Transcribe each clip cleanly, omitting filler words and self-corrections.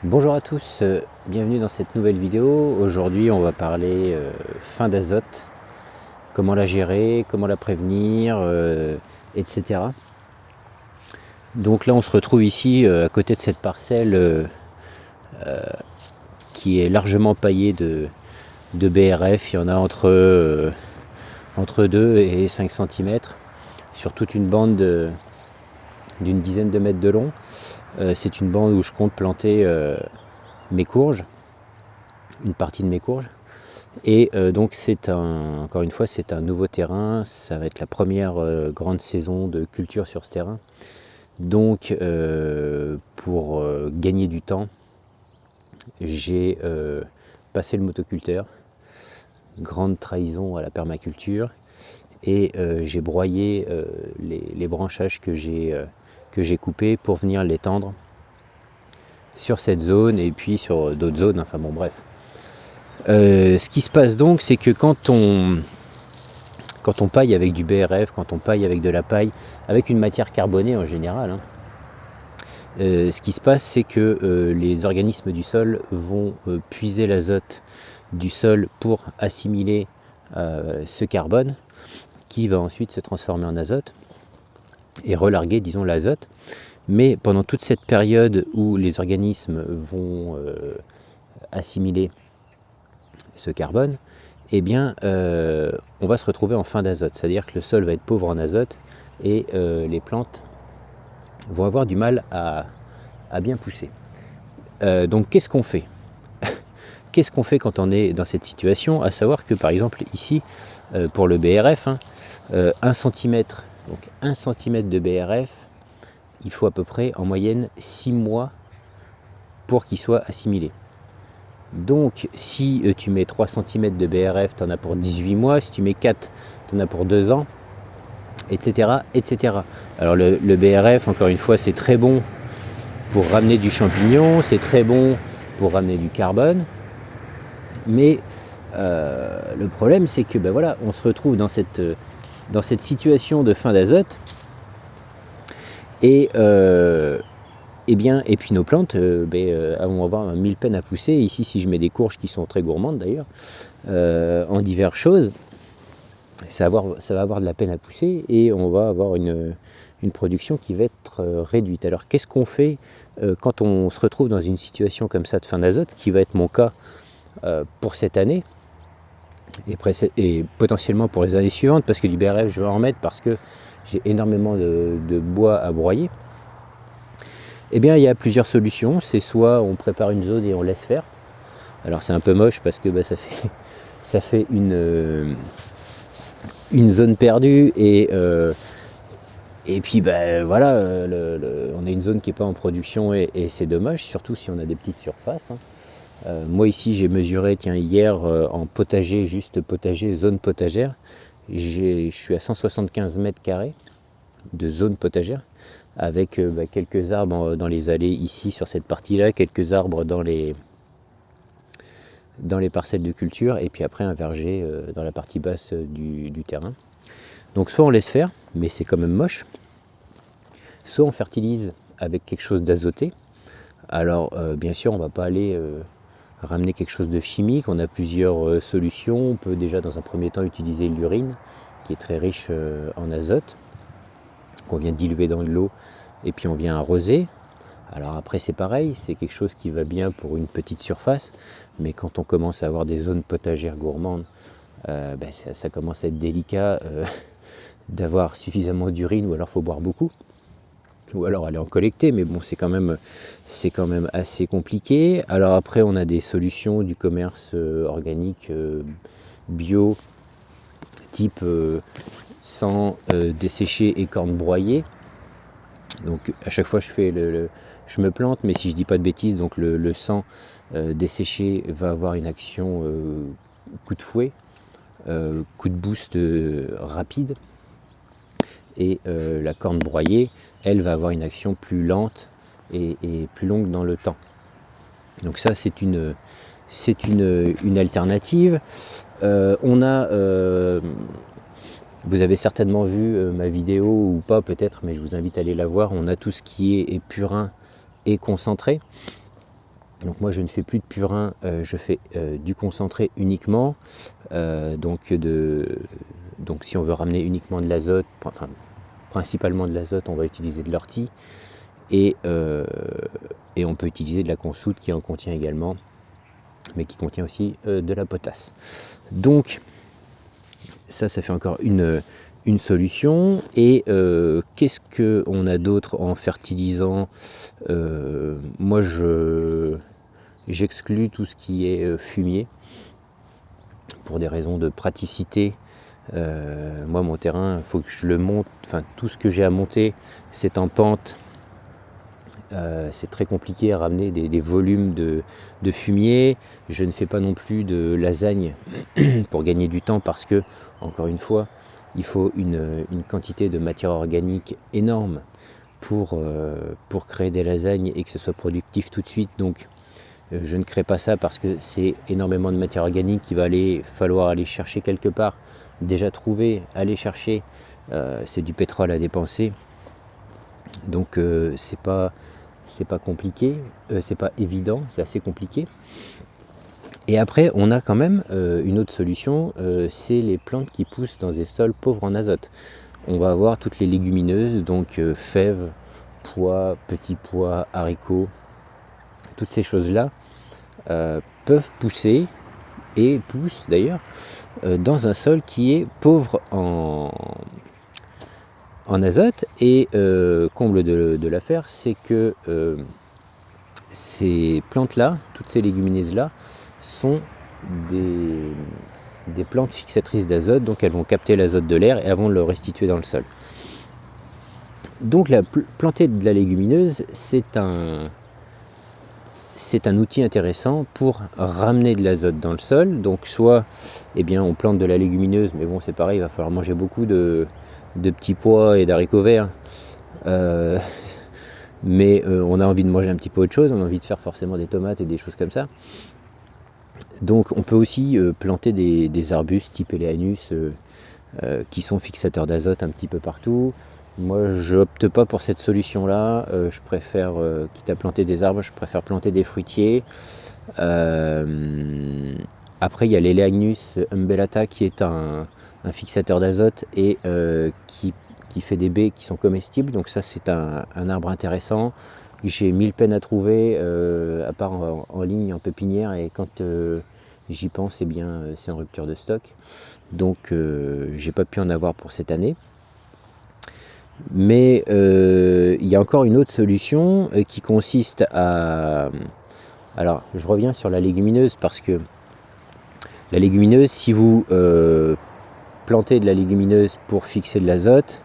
Bonjour à tous, bienvenue dans cette nouvelle vidéo. Aujourd'hui on va parler fin d'azote, comment la gérer, comment la prévenir, etc. Donc là on se retrouve ici à côté de cette parcelle qui est largement paillée de BRF. Il y en a entre 2 et 5 cm sur toute une bande d'une dizaine de mètres de long. C'est une bande où je compte planter mes courges, une partie de mes courges. Et donc encore une fois, c'est un nouveau terrain, ça va être la première grande saison de culture sur ce terrain. Donc pour gagner du temps, j'ai passé le motoculteur, grande trahison à la permaculture, et j'ai broyé les branchages que j'ai coupés pour venir les tendre sur cette zone et puis sur d'autres zones, enfin bon bref. Ce qui se passe donc, c'est que quand on paille avec du BRF, quand on paille avec de la paille, avec une matière carbonée en général, ce qui se passe, c'est que les organismes du sol vont puiser l'azote du sol pour assimiler ce carbone, qui va ensuite se transformer en azote et relarguer, disons, l'azote. Mais pendant toute cette période où les organismes vont assimiler ce carbone, eh bien, on va se retrouver en fin d'azote. C'est-à-dire que le sol va être pauvre en azote et les plantes vont avoir du mal à bien pousser. Donc, qu'est-ce qu'on fait? Qu'est-ce qu'on fait quand on est dans cette situation? À savoir que, par exemple, ici, pour le BRF, 1 cm, donc 1 cm de BRF, il faut à peu près en moyenne 6 mois pour qu'il soit assimilé. Donc si tu mets 3 cm de BRF, tu en as pour 18 mois, si tu mets 4, tu en as pour 2 ans, etc. etc. Alors le BRF, encore une fois, c'est très bon pour ramener du champignon, c'est très bon pour ramener du carbone, mais le problème c'est que ben voilà, on se retrouve dans cette situation de fin d'azote et et puis nos plantes vont avoir 1000 peines à pousser. Ici, si je mets des courges qui sont très gourmandes d'ailleurs, en diverses choses, ça va avoir de la peine à pousser et on va avoir une production qui va être réduite. Alors qu'est-ce qu'on fait quand on se retrouve dans une situation comme ça de fin d'azote, qui va être mon cas pour cette année et potentiellement pour les années suivantes, parce que du BRF je vais en remettre parce que j'ai énormément de bois à broyer. Eh bien, il y a plusieurs solutions. C'est soit on prépare une zone et on laisse faire. Alors c'est un peu moche parce que ça fait une zone perdue et puis voilà, on a une zone qui n'est pas en production et c'est dommage, surtout si on a des petites surfaces. Moi ici j'ai mesuré, tiens, hier en potager, juste potager, zone potagère, je suis à 175 mètres carrés de zone potagère, avec quelques arbres dans les allées ici sur cette partie là, quelques arbres dans les parcelles de culture, et puis après un verger dans la partie basse du terrain. Donc soit on laisse faire, mais c'est quand même moche, soit on fertilise avec quelque chose d'azoté. Alors bien sûr on va pas aller ramener quelque chose de chimique, on a plusieurs solutions. On peut déjà dans un premier temps utiliser l'urine, qui est très riche en azote, qu'on vient diluer dans de l'eau et puis on vient arroser. Alors après c'est pareil, c'est quelque chose qui va bien pour une petite surface, mais quand on commence à avoir des zones potagères gourmandes, ça commence à être délicat d'avoir suffisamment d'urine, ou alors faut boire beaucoup, ou alors aller en collecter, mais bon c'est quand même assez compliqué. Alors après on a des solutions du commerce organique bio, type sang desséché et cornes broyées. Donc à chaque fois je me plante, mais si je dis pas de bêtises, donc le sang desséché va avoir une action coup de fouet, coup de boost rapide, et la corne broyée, elle, va avoir une action plus lente et plus longue dans le temps. Donc ça c'est une alternative. Vous avez certainement vu ma vidéo ou pas peut-être, mais je vous invite à aller la voir. On a tout ce qui est purin et concentré. Donc moi je ne fais plus de purin, je fais du concentré uniquement. Donc si on veut ramener uniquement de l'azote, enfin principalement de l'azote, on va utiliser de l'ortie. Et on peut utiliser de la consoude qui en contient également, mais qui contient aussi de la potasse. Donc ça fait encore une solution. Et qu'est-ce qu'on a d'autre en fertilisant? Moi j'exclus tout ce qui est fumier pour des raisons de praticité. Moi mon terrain, il faut que je le monte, enfin tout ce que j'ai à monter c'est en pente. C'est très compliqué à ramener des volumes de fumier. Je ne fais pas non plus de lasagne pour gagner du temps, parce que, encore une fois, il faut une quantité de matière organique énorme pour créer des lasagnes et que ce soit productif tout de suite. Donc je ne crée pas ça parce que c'est énormément de matière organique qu'il va falloir aller chercher quelque part, déjà trouver, aller chercher. C'est du pétrole à dépenser. Donc c'est pas compliqué, c'est pas évident, c'est assez compliqué. Et après on a quand même une autre solution, c'est les plantes qui poussent dans des sols pauvres en azote. On va avoir toutes les légumineuses, donc fèves, pois, petits pois, haricots, toutes ces choses là peuvent pousser, et poussent d'ailleurs, dans un sol qui est pauvre en azote. Et comble de l'affaire, c'est que ces plantes-là, toutes ces légumineuses-là, sont des plantes fixatrices d'azote, donc elles vont capter l'azote de l'air et elles vont le restituer dans le sol. Donc planter de la légumineuse, c'est un outil intéressant pour ramener de l'azote dans le sol. Donc soit on plante de la légumineuse, mais bon c'est pareil, il va falloir manger beaucoup de petits pois et d'haricots verts. Mais on a envie de manger un petit peu autre chose, on a envie de faire forcément des tomates et des choses comme ça. Donc on peut aussi planter des arbustes type Eleanus qui sont fixateurs d'azote un petit peu partout. Moi je n'opte pas pour cette solution là, je préfère, quitte à planter des arbres, je préfère planter des fruitiers. Après il y a l'Eleagnus umbellata qui est un fixateur d'azote et qui fait des baies qui sont comestibles, donc ça c'est un arbre intéressant. J'ai mille peines à trouver, à part en ligne, en pépinière, et quand j'y pense, c'est en rupture de stock. Donc j'ai pas pu en avoir pour cette année. Mais il y a encore une autre solution qui consiste à... Alors je reviens sur la légumineuse, parce que la légumineuse, si vous plantez de la légumineuse pour fixer de l'azote,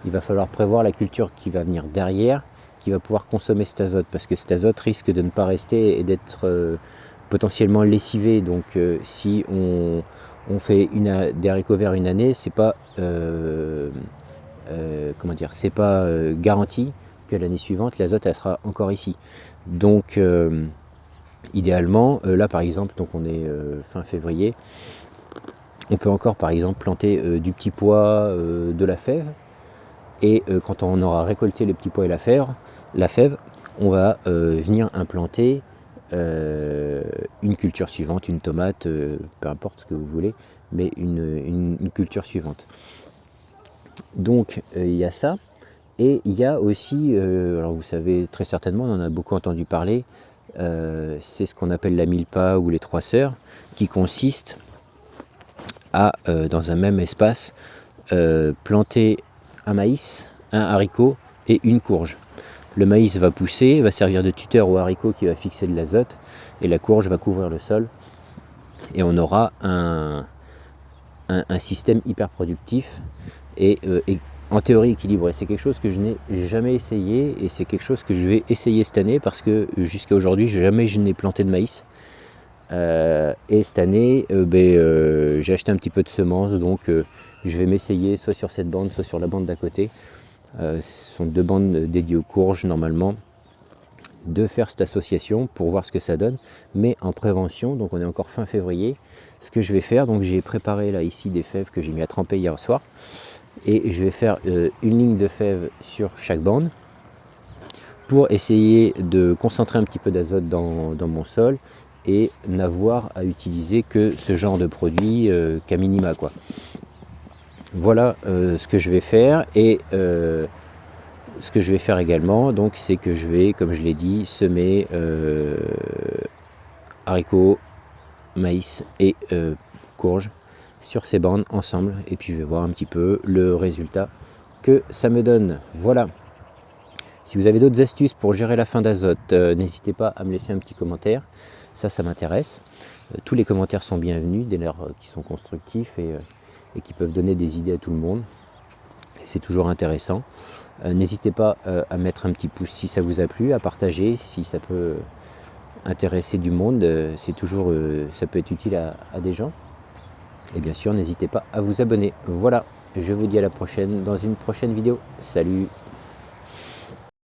il va falloir prévoir la culture qui va venir derrière, qui va pouvoir consommer cet azote, parce que cet azote risque de ne pas rester et d'être potentiellement lessivé. Donc si on fait des haricots verts une année, c'est pas c'est pas garanti que l'année suivante l'azote elle sera encore ici. Donc idéalement, là par exemple, donc on est fin février, on peut encore par exemple planter du petit pois, de la fève, et quand on aura récolté le petit pois et la fève, on va venir implanter une culture suivante, une tomate, peu importe ce que vous voulez, mais une culture suivante. Donc il y a ça, et il y a aussi, alors vous savez très certainement, on en a beaucoup entendu parler, c'est ce qu'on appelle la mille-pas ou les trois sœurs, qui consiste à, dans un même espace, planter un maïs, un haricot et une courge. Le maïs va pousser, va servir de tuteur au haricot qui va fixer de l'azote, et la courge va couvrir le sol, et on aura un système hyper productif et en théorie équilibré. C'est quelque chose que je n'ai jamais essayé, et c'est quelque chose que je vais essayer cette année, parce que jusqu'à aujourd'hui jamais je n'ai planté de maïs. Et cette année j'ai acheté un petit peu de semences, donc je vais m'essayer soit sur cette bande, soit sur la bande d'à côté. Ce sont deux bandes dédiées aux courges normalement, de faire cette association pour voir ce que ça donne, mais en prévention. Donc on est encore fin février. Ce que je vais faire, donc j'ai préparé là ici des fèves que j'ai mis à tremper hier soir, et je vais faire une ligne de fèves sur chaque bande pour essayer de concentrer un petit peu d'azote dans mon sol et n'avoir à utiliser que ce genre de produit qu'à minima, quoi. Voilà ce que je vais faire. Et ce que je vais faire également, donc, c'est que je vais, comme je l'ai dit, semer haricots, maïs et courges sur ces bandes ensemble, et puis je vais voir un petit peu le résultat que ça me donne. Voilà. Si vous avez d'autres astuces pour gérer la fin d'azote, n'hésitez pas à me laisser un petit commentaire, ça m'intéresse. Tous les commentaires sont bienvenus dès lors qu'ils sont constructifs et qui peuvent donner des idées à tout le monde. C'est toujours intéressant. N'hésitez pas à mettre un petit pouce si ça vous a plu, à partager si ça peut intéresser du monde, c'est toujours, ça peut être utile à des gens. Et bien sûr, n'hésitez pas à vous abonner. Voilà, je vous dis à la prochaine dans une prochaine vidéo. Salut!